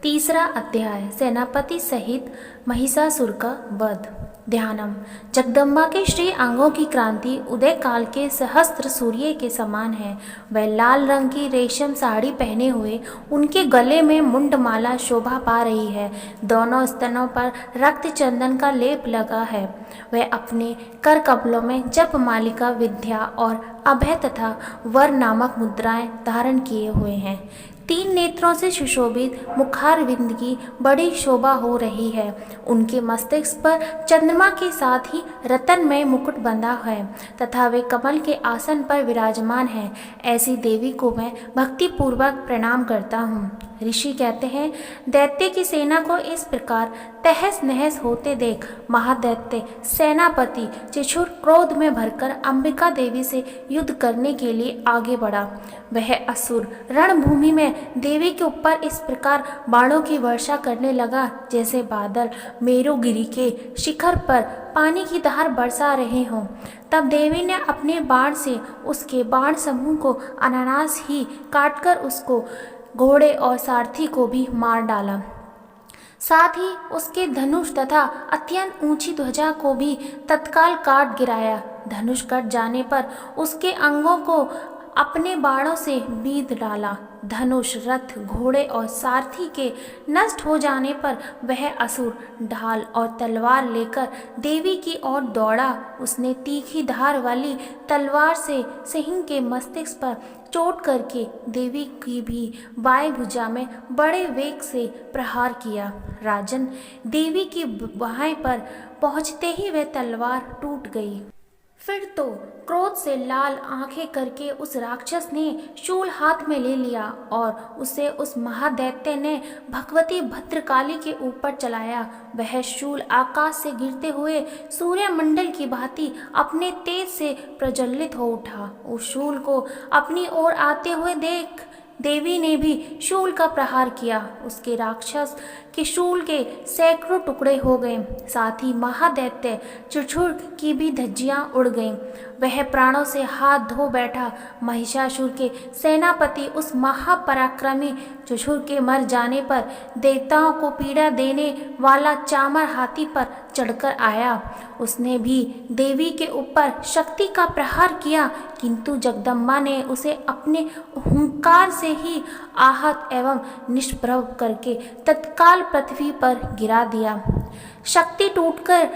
तीसरा अध्याय सेनापति सहित महिषासुर का वध। ध्यानम। जगदम्बा के श्री अंगों की क्रांति उदय काल के सहस्त्र सूर्य के समान है। वह लाल रंग की रेशम साड़ी पहने हुए, उनके गले में मुंडमाला शोभा पा रही है। दोनों स्तनों पर रक्त चंदन का लेप लगा है। वह अपने कर कमलों में जप मालिका, विद्या और अभय तथा वर नामक मुद्राएं धारण किए हुए हैं। तीन नेत्रों से सुशोभित मुखारविंद की बड़ी शोभा हो रही है। उनके मस्तिष्क पर चंद्रमा के साथ ही रत्नमय मुकुट बंधा है तथा वे कमल के आसन पर विराजमान है। ऐसी देवी को मैं भक्तिपूर्वक प्रणाम करता हूँ। ऋषि कहते हैं, दैत्य की सेना को इस प्रकार तहस नहस होते देख महादैत्य सेनापति चिछुर क्रोध में भरकर अंबिका देवी से युद्ध करने के लिए आगे बढ़ा। वह असुर रणभूमि में देवी के ऊपर इस प्रकार बाणों की वर्षा करने लगा जैसे बादल मेरुगिरी के शिखर पर पानी की धार बरसा रहे हों। तब देवी ने अपने बाण से उसके बाण समूह को अनानास ही काटकर उसको घोड़े और सारथी को भी मार डाला। साथ ही उसके धनुष तथा अत्यंत ऊंची ध्वजा को भी तत्काल काट गिराया। धनुष कट जाने पर उसके अंगों को अपने बाणों से बीध डाला। धनुष, रथ, घोड़े और सारथी के नष्ट हो जाने पर वह असुर ढाल और तलवार लेकर देवी की ओर दौड़ा। उसने तीखी धार वाली तलवार से सिंह के मस्तिष्क पर चोट करके देवी की भी बाएं भुजा में बड़े वेग से प्रहार किया। राजन, देवी की बाहें पर पहुंचते ही वह तलवार टूट गई। फिर तो क्रोध से लाल आंखें करके उस राक्षस ने शूल हाथ में ले लिया और उसे उस महादैत्य ने भगवती भद्रकाली के ऊपर चलाया। वह शूल आकाश से गिरते हुए सूर्यमंडल की भांति अपने तेज से प्रज्वलित हो उठा। उस शूल को अपनी ओर आते हुए देख देवी ने भी शूल का प्रहार किया। उसके राक्षस के शूल के सैकड़ों टुकड़े हो गए। साथ ही महादैत्य चिछुर की भी धज्जियां उड़ गईं। वह प्राणों से हाथ धो बैठा। महिषासुर के सेनापति उस महापराक्रमी चिछुर के मर जाने पर देवताओं को पीड़ा देने वाला चामर हाथी पर चढ़कर आया। उसने भी देवी के ऊपर शक्ति का प्रहार किया, किंतु जगदम्बा ने उसे अपने हुंकार से ही आहत एवं निष्प्रभ करके तत्काल पृथ्वी पर गिरा दिया। शक्ति टूटकर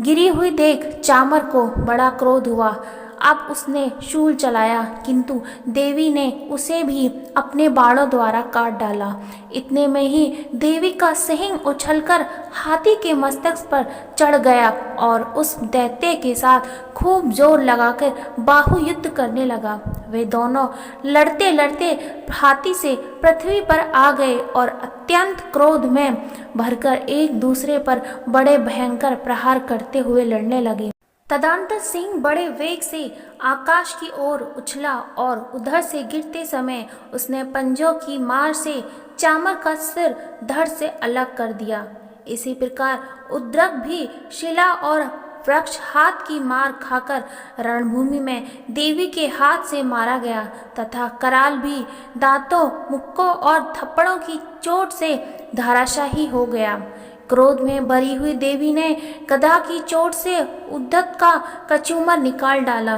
गिरी हुई देख चामर को बड़ा क्रोध हुआ। अब उसने शूल चलाया, किंतु देवी ने उसे भी अपने बाणों द्वारा काट डाला। इतने में ही देवी का सिंह उछलकर हाथी के मस्तक पर चढ़ गया और उस दैत्य के साथ खूब जोर लगाकर बाहु युद्ध करने लगा। वे दोनों लड़ते लड़ते हाथी से पृथ्वी पर आ गए और अत्यंत क्रोध में भरकर एक दूसरे पर बड़े भयंकर प्रहार करते हुए लड़ने लगे। तदनंतर सिंह बड़े वेग से आकाश की ओर उछला और उधर से गिरते समय उसने पंजों की मार से चामर का सिर धड़ से अलग कर दिया। इसी प्रकार उद्रक भी शिला और वृक्ष हाथ की मार खाकर रणभूमि में देवी के हाथ से मारा गया तथा कराल भी दांतों, मुक्कों और थप्पड़ों की चोट से धराशायी हो गया। क्रोध में भरी हुई देवी ने गदा की चोट से उद्धत का कचूमर निकाल डाला।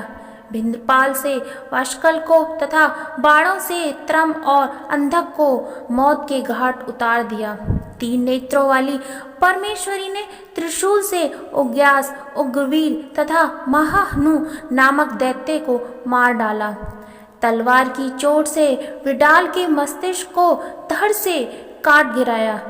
भिंदपाल से वाशकल को तथा बाणों से त्रम और अंधक को मौत के घाट उतार दिया। तीन नेत्रों वाली परमेश्वरी ने त्रिशूल से उग्यास, उग्रवीर तथा महाहनु नामक दैत्य को मार डाला। तलवार की चोट से विडाल के मस्तिष्क को धड़ से काट गिराया।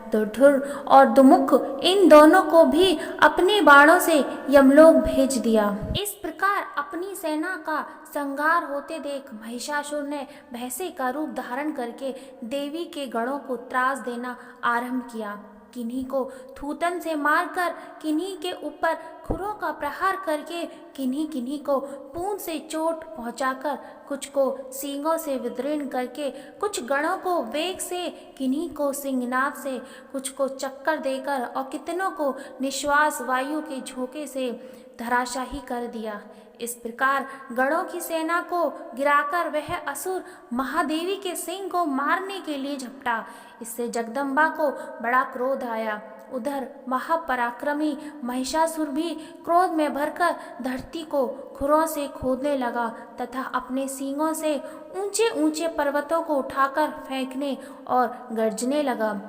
दुर्धुर और दुमुख इन दोनों को भी अपने बाणों से यमलोक भेज दिया। इस प्रकार अपनी सेना का संहार होते देख महिषासुर ने भैंसे का रूप धारण करके देवी के गणों को त्रास देना आरंभ किया। किन्हीं को थूतन से मारकर किन्हीं के ऊपर खुरों का प्रहार करके किन्हीं किन्हीं को पूंछ से चोट पहुंचाकर, कुछ को सींगों से विदीर्ण करके, कुछ गणों को वेग से, किन्हीं को सिंहनाद से, कुछ को चक्कर देकर और कितनों को निश्वास वायु के झोंके से धराशाही कर दिया। इस प्रकार गणों की सेना को गिराकर वह असुर महादेवी के सिंह को मारने के लिए झपटा। इससे जगदम्बा को बड़ा क्रोध आया। उधर महापराक्रमी महिषासुर भी क्रोध में भरकर धरती को खुरों से खोदने लगा तथा अपने सींगों से ऊंचे ऊंचे पर्वतों को उठाकर फेंकने और गर्जने लगा।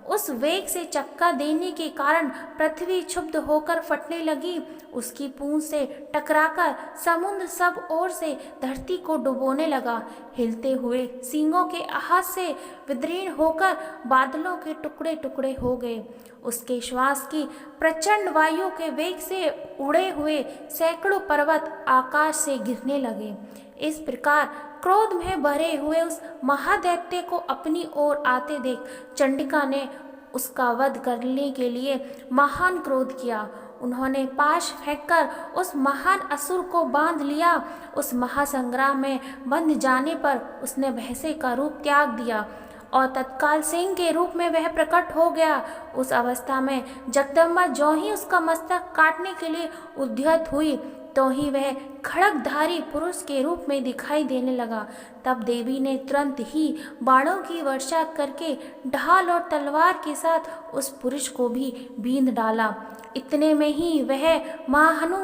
उस वेग से चक्का देने के कारण पृथ्वी क्षुब्ध होकर फटने लगी। उसकी पूंछ से टकराकर समुद्र सब ओर से धरती को डुबोने लगा। हिलते हुए सींगों के आहात से विदीर्ण होकर बादलों के टुकड़े टुकड़े हो गए। उसके श्वास की प्रचंड वायु के वेग से उड़े हुए सैकड़ों पर्वत आकाश से गिरने लगे। इस प्रकार क्रोध में भरे हुए उस महादैत्य को अपनी ओर आते देख चंडिका ने उसका वध करने के लिए महान क्रोध किया। उन्होंने पाश फेंककर उस महान असुर को बांध लिया। उस महासंग्राम में बंध जाने पर उसने भैंसे का रूप त्याग दिया और तत्काल सिंह के रूप में वह प्रकट हो गया। उस अवस्था में जगदम्बा ज्यों ही उसका मस्तक काटने के लिए उद्यत हुई तो ही वह खड्गधारी पुरुष के रूप में दिखाई देने लगा। तब देवी ने तुरंत ही बाणों की वर्षा करके ढाल और तलवार के साथ उस पुरुष को भी बींध डाला। इतने में ही वह महाहनु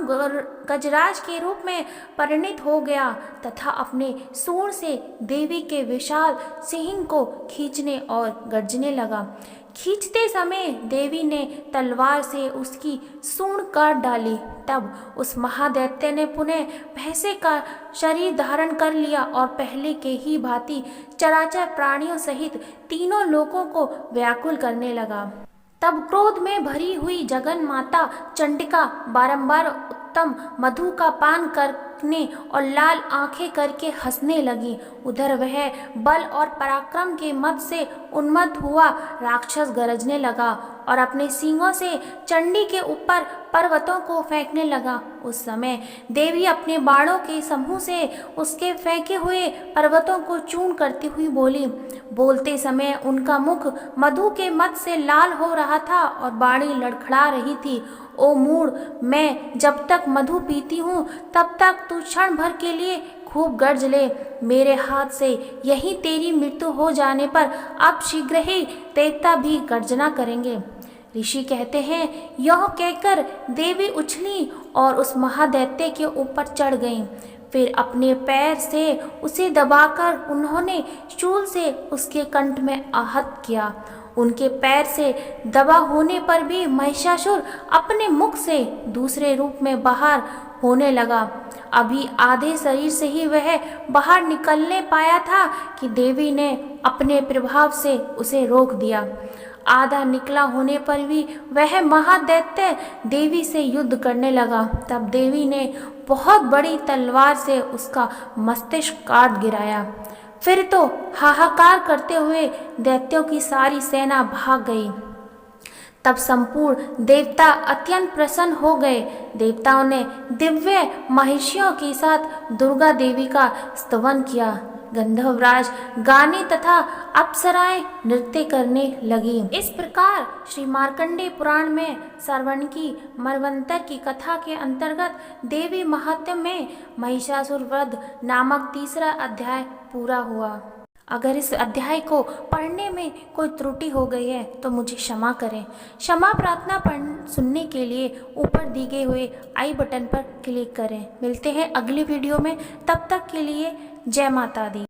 गजराज के रूप में परिणित हो गया तथा अपने सूंड से देवी के विशाल सिंह को खींचने और गर्जने लगा। खींचते समय देवी ने तलवार से उसकी सूंड काट डाली। तब उस महादैत्य ने पुनः भैंसे का शरीर धारण कर लिया और पहले के ही भांति चराचर प्राणियों सहित तीनों लोकों को व्याकुल करने लगा। तब क्रोध में भरी हुई जगन माता चंडिका बारंबार उत्तम मधु का पान करने और लाल आंखें करके हंसने लगी। उधर वह बल और पराक्रम के मद से उन्मत्त हुआ राक्षस गरजने लगा और अपने सींगों से चंडी के ऊपर पर्वतों को फेंकने लगा। उस समय देवी अपने बाणों के समूह से उसके फेंके हुए पर्वतों को चूर्ण करती हुई बोली। बोलते समय उनका मुख मधु के मद से लाल हो रहा था और बाणी लड़खड़ा रही थी। ओ मूढ़, मैं जब तक मधु पीती हूँ तब तक तू क्षण भर के लिए खूब गर्ज ले। मेरे हाथ से यही तेरी मृत्यु हो जाने पर अब शीघ्र ही देवता भी गर्जना करेंगे। ऋषि कहते हैं, यह कहकर देवी उछली और उस महादैत्य के ऊपर चढ़ गईं। फिर अपने पैर से उसे दबाकर उन्होंने शूल से उसके कंठ में आहत किया। उनके पैर से दबा होने पर भी महिषासुर अपने मुख से दूसरे रूप में बाहर होने लगा। अभी आधे शरीर से ही वह बाहर निकलने पाया था कि देवी ने अपने प्रभाव से उसे रोक दिया। आधा निकला होने पर भी वह महादैत्य देवी से युद्ध करने लगा। तब देवी ने बहुत बड़ी तलवार से उसका मस्तिष्क काट गिराया। फिर तो हाहाकार करते हुए दैत्यों की सारी सेना भाग गई। तब संपूर्ण देवता अत्यंत प्रसन्न हो गए। देवताओं ने दिव्य महिषियों के साथ दुर्गा देवी का स्तवन किया। गंधर्वराज गाने तथा अप्सराएं नृत्य करने लगी। इस प्रकार श्री मार्कंडेय पुराण में सर्वणकी मरवंतर की कथा के अंतर्गत देवी महात्म्य में महिषासुर वध नामक तीसरा अध्याय पूरा हुआ। अगर इस अध्याय को पढ़ने में कोई त्रुटि हो गई है तो मुझे क्षमा करें। क्षमा प्रार्थना सुनने के लिए ऊपर दी गए हुए आई बटन पर क्लिक करें। मिलते हैं अगली वीडियो में, तब तक के लिए जय माता दी।